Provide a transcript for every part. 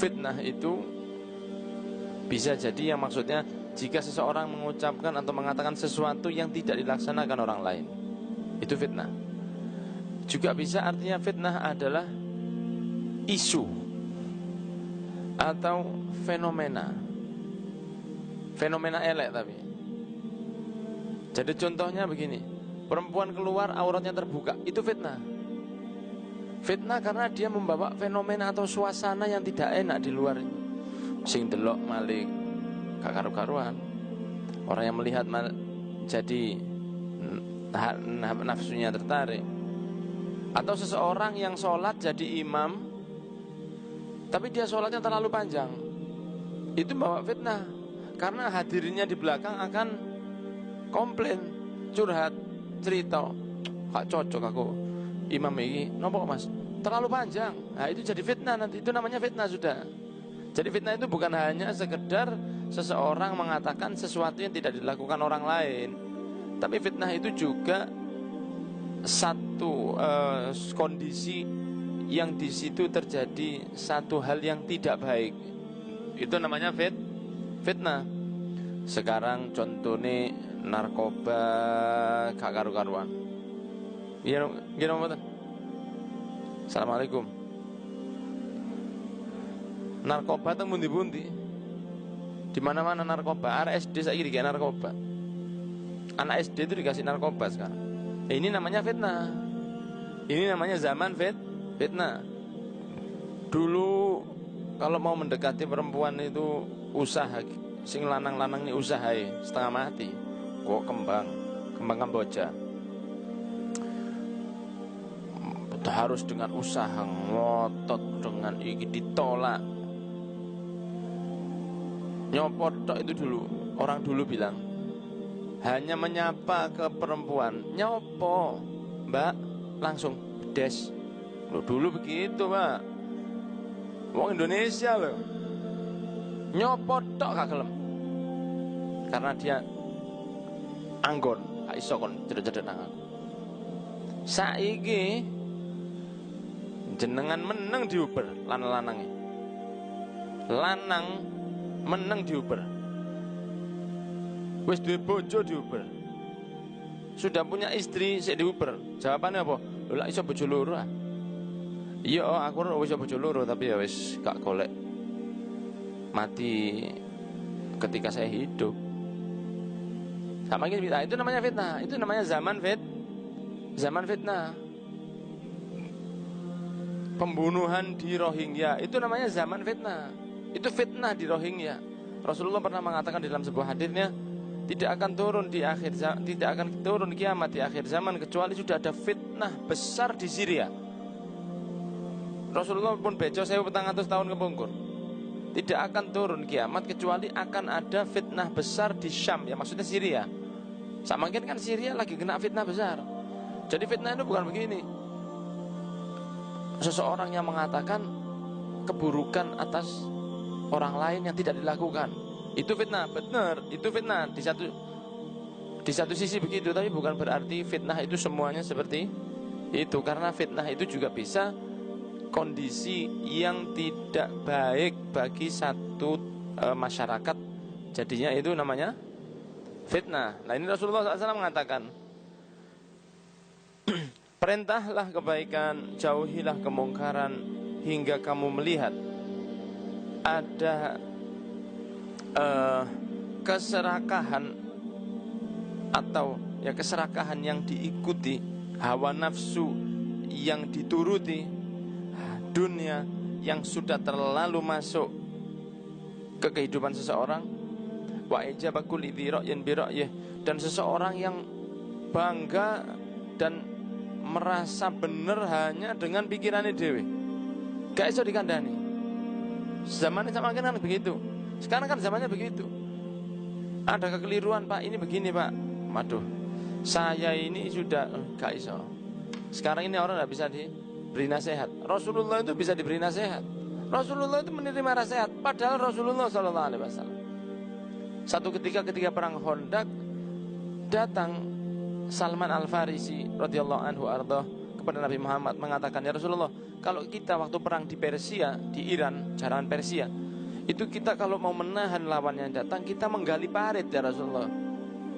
fitnah itu bisa jadi yang maksudnya jika seseorang mengucapkan atau mengatakan sesuatu yang tidak dilaksanakan orang lain, itu fitnah. Juga bisa artinya fitnah adalah isu atau fenomena elek tapi. Jadi contohnya begini, perempuan keluar auratnya terbuka, itu fitnah. Fitnah karena dia membawa fenomena atau suasana yang tidak enak di luar itu. Sing delok malik gak karu-karuan. Orang yang melihat jadi nafsunya tertarik. Atau seseorang yang sholat jadi imam, tapi dia sholatnya terlalu panjang, itu bawa fitnah. Karena hadirinnya di belakang akan komplain, curhat, cerita, gak cocok aku imam ini, nopo mas, terlalu panjang. Nah itu jadi fitnah nanti, itu namanya fitnah sudah. Jadi fitnah itu bukan hanya sekedar seseorang mengatakan sesuatu yang tidak dilakukan orang lain, tapi fitnah itu juga satu kondisi yang di situ terjadi satu hal yang tidak baik, itu namanya fitnah. Sekarang contohnya narkoba gak karu-karuan. Iya, gimana? Assalamualaikum. Narkoba itu bundi-bundi, di mana-mana narkoba. Anak SD saya dikasih narkoba. Anak SD itu dikasih narkoba sekarang. Ini namanya fitnah. Ini namanya zaman fitnah. Dulu kalau mau mendekati perempuan itu usaha, sing lanang-lanang ini usaha setengah mati. Kok kembang Kamboja. Harus dengan usaha ngotot, dengan iki ditolak. Nyopot tok itu dulu. Orang dulu bilang hanya menyapa ke perempuan, nyopo mbak, langsung bedes. Loh dulu begitu mbak, wong Indonesia loh. Nyopot tok gak gelem, karena dia anggon, gak iso kon cedek-cedek nang aku. Saiki jenengan meneng diuber lanang-lanange. Lanang meneng diuber. Wis duwe bojo diuber. Sudah punya istri sik diuber. Jawabannya apa? Lho lak iso bojo loro ah. Iya, aku ora iso bojo loro tapi ya wis gak golek. Mati ketika saya hidup. Sama gini, itu namanya fitnah. Itu namanya zaman fitnah. Pembunuhan di Rohingya itu namanya zaman fitnah. Itu fitnah di Rohingya. Rasulullah pernah mengatakan dalam sebuah hadisnya, tidak akan turun kiamat di akhir zaman kecuali sudah ada fitnah besar di Syria. Rasulullah pun bejo 1400 tahun kepungkur. Tidak akan turun kiamat kecuali akan ada fitnah besar di Syam, ya maksudnya Syria. Sama kan Syria lagi kena fitnah besar. Jadi fitnah itu bukan begini. Seseorang yang mengatakan keburukan atas orang lain yang tidak dilakukan, itu fitnah, benar, itu fitnah di satu sisi begitu, tapi bukan berarti fitnah itu semuanya seperti itu, karena fitnah itu juga bisa kondisi yang tidak baik bagi satu masyarakat, jadinya itu namanya fitnah. Nah ini Rasulullah SAW mengatakan, perintahlah kebaikan, jauhilah kemungkaran, hingga kamu melihat ada keserakahan atau ya keserakahan yang diikuti, hawa nafsu yang dituruti, dunia yang sudah terlalu masuk ke kehidupan seseorang, wa ijabakul idzi ra'yin bi ra'yih, dan seseorang yang bangga dan merasa benar hanya dengan pikirannya dewe, gak iso dikandani. Zamannya sama kan begitu. Sekarang kan zamannya begitu. Ada kekeliruan pak, ini begini pak, waduh saya ini sudah gak iso. Sekarang ini orang gak bisa diberi nasihat. Rasulullah itu bisa diberi nasihat. Rasulullah itu menerima nasihat. Padahal Rasulullah SAW satu ketika perang Khandaq, datang Salman Al-Farisi radhiyallahu anhu ardah kepada Nabi Muhammad mengatakan, ya Rasulullah, kalau kita waktu perang di Persia, di Iran, jaran Persia, itu kita kalau mau menahan lawan yang datang, kita menggali parit ya Rasulullah.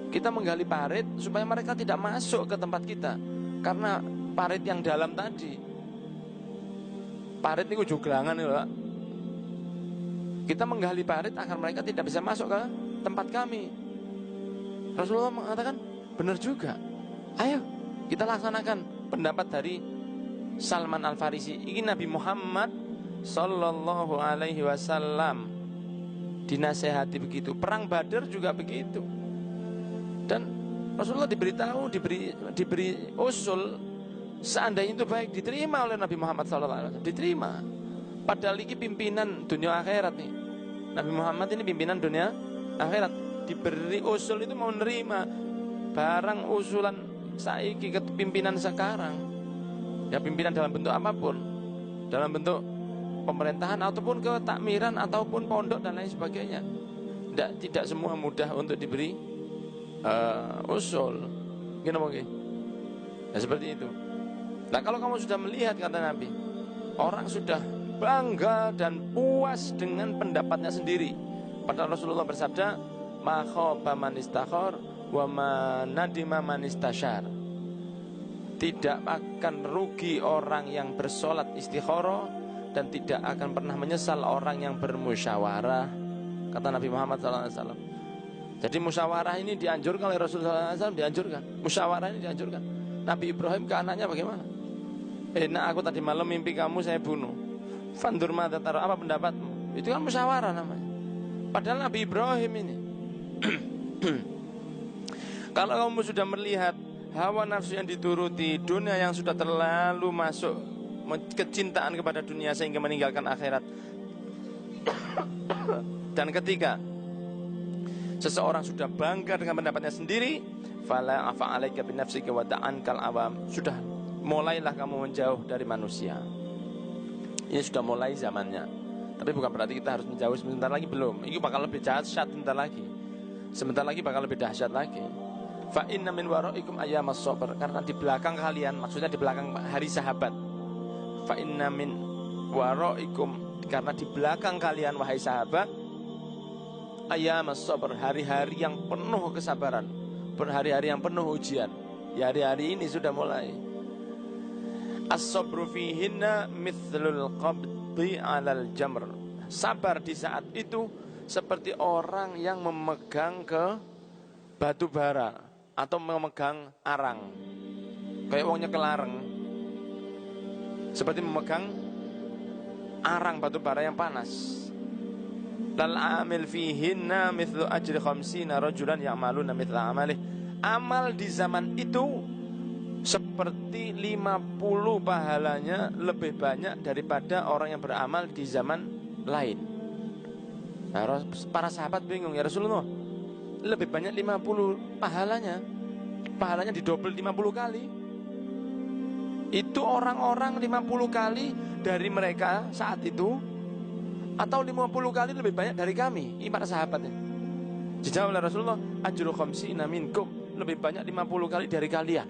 Kita menggali parit supaya mereka tidak masuk ke tempat kita, karena parit yang dalam tadi, parit ini juglangan ya Pak. Kita menggali parit agar mereka tidak bisa masuk ke tempat kami. Rasulullah mengatakan, benar juga, ayo kita laksanakan pendapat dari Salman Al-Farisi. Ini Nabi Muhammad Sallallahu Alaihi Wasallam dinasehati begitu. Perang Badar juga begitu. Dan Rasulullah diberitahu, diberi usul, seandainya itu baik, diterima oleh Nabi Muhammad Sallallahu Alaihi Wasallam. Diterima. Padahal ini pimpinan dunia akhirat nih. Nabi Muhammad ini pimpinan dunia akhirat. Diberi usul itu mau menerima barang usulan saiki ke pimpinan sekarang. Ya pimpinan dalam bentuk apapun, dalam bentuk pemerintahan ataupun ketakmiran ataupun pondok dan lain sebagainya. Tidak semua mudah untuk diberi usul. Gimana mungkin? Ya seperti itu. Nah kalau kamu sudah melihat, kata Nabi, orang sudah bangga dan puas dengan pendapatnya sendiri. Padahal Rasulullah bersabda, ma khaba man istakhar wa ma nadima man istasyar. Tidak akan rugi orang yang bersolat istikharah, dan tidak akan pernah menyesal orang yang bermusyawarah, kata Nabi Muhammad SAW. Jadi musyawarah ini dianjurkan oleh Rasulullah SAW, dianjurkan. Musyawarah ini dianjurkan. Nabi Ibrahim ke anaknya bagaimana? Nah aku tadi malam mimpi kamu saya bunuh. Fandur mata taruh, apa pendapatmu? Itu kan musyawarah namanya. Padahal Nabi Ibrahim ini kalau kamu sudah melihat hawa nafsu yang dituruti, dunia yang sudah terlalu masuk, kecintaan kepada dunia sehingga meninggalkan akhirat. Dan ketika seseorang sudah bangga dengan pendapatnya sendiri, fala afa alaika binafsika wa ta'ankal awam, sudah mulailah kamu menjauh dari manusia. Ini sudah mulai zamannya. Tapi bukan berarti kita harus menjauh sebentar lagi, belum. Ini bakal lebih dahsyat sebentar lagi. Sebentar lagi bakal lebih dahsyat lagi. Fa inna min waraikum ayyamas sabr, karena di belakang kalian, maksudnya di belakang hari sahabat. Fa inna min waraikum, karena di belakang kalian wahai sahabat, ayyamas sabr, hari-hari yang penuh kesabaran, hari-hari yang penuh ujian. Ya, hari-hari ini sudah mulai. As-sabru fihinna mithlul qabdi 'alal jamr. Sabar di saat itu seperti orang yang memegang ke batu bara atau memegang arang, kayak wong nyekel areng, seperti memegang arang batu bara yang panas. Lal amil fihinna mithlu ajri khamsina rajulan ya'maluna mithla amalih. Amal di zaman itu seperti 50 pahalanya lebih banyak daripada orang yang beramal di zaman lain. Nah, para sahabat bingung, ya Rasulullah, lebih banyak 50 pahalanya didobel 50 kali. Itu orang-orang 50 kali dari mereka saat itu, atau 50 kali lebih banyak dari kami? Ini para sahabatnya. Dijawab oleh Rasulullah, ajru khamsina minkum, lebih banyak 50 kali dari kalian.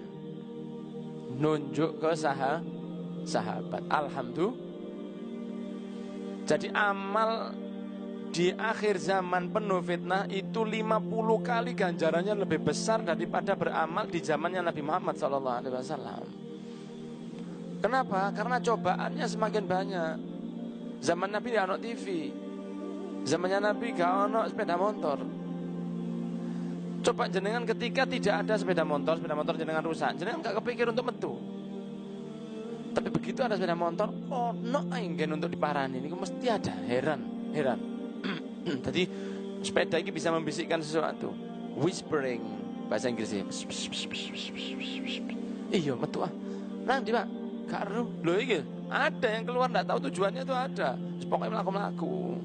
Nunjuk ke sahabat. Alhamdulillah. Jadi amal di akhir zaman penuh fitnah itu 50 kali ganjarannya lebih besar daripada beramal di zamannya Nabi Muhammad SAW. Kenapa? Karena cobaannya semakin banyak. Zaman Nabi gak ada TV, zamannya Nabi gak ada sepeda motor. Coba jenengan ketika tidak ada sepeda motor jenengan rusak, jenengan gak kepikir untuk metu. Tapi begitu ada sepeda motor, oh no ingin untuk diparani, ini mesti ada. Heran. Jadi sepeda ini bisa membisikkan sesuatu, whispering bahasa Inggrisnya. Iya metu ah, nang di pak, karo lo ini ada yang keluar nggak tahu tujuannya itu ada, pokoknya melaku.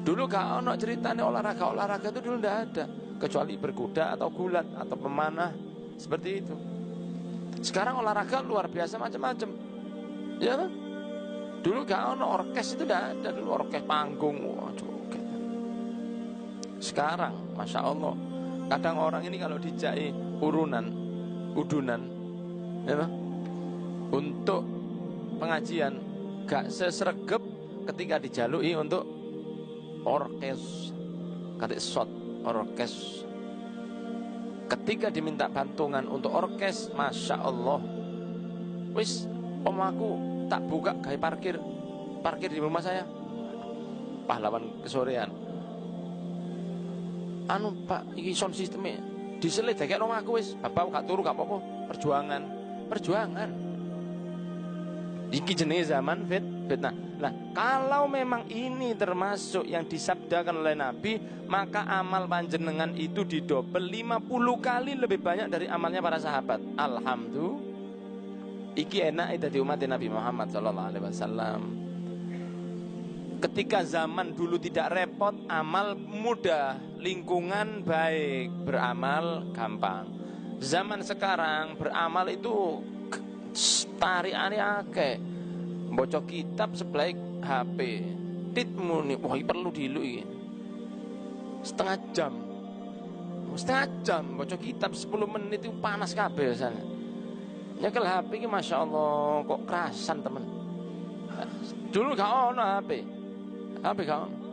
Dulu gak ono ceritanya olahraga itu dulu nggak ada, kecuali berkuda atau gulat atau pemanah seperti itu. Sekarang olahraga luar biasa macam-macam, ya kan? Dulu gak ono orkes, itu tidak ada. Dulu orkes panggung, wah joget. Sekarang Masya Allah, kadang orang ini kalau dijai udunan, ya kan? untuk pengajian gak sesregep ketika dijalui untuk orkes, katik shot orkes. Ketika diminta bantuan untuk orkes, masya Allah, wis om aku tak buka gawe parkir di rumah saya. Pahlawan kesorean. Anu Pak, iki sound sistemnya diselit kayak rumah aku wis, bapak gak turu gak apa-apa, perjuangan. Iki jenis zaman fitnah. Nah, kalau memang ini termasuk yang disabdakan oleh Nabi, maka amal panjenengan itu didobel 50 kali lebih banyak dari amalnya para sahabat. Alhamdulillah. Iki enak dadi umat Nabi Muhammad sallallahu alaihi wasallam. Ketika zaman dulu tidak repot, amal mudah, lingkungan baik, beramal gampang. Zaman sekarang beramal itu tarikane akeh. Baca kitab sebelah HP. Titmu nih, wah perlu dilu iki. Setengah jam baca kitab 10 menit itu panas kabeh rasane. Nyekel HP iki Masya Allah kok kerasan temen. Dulu gak ono HP gak ono.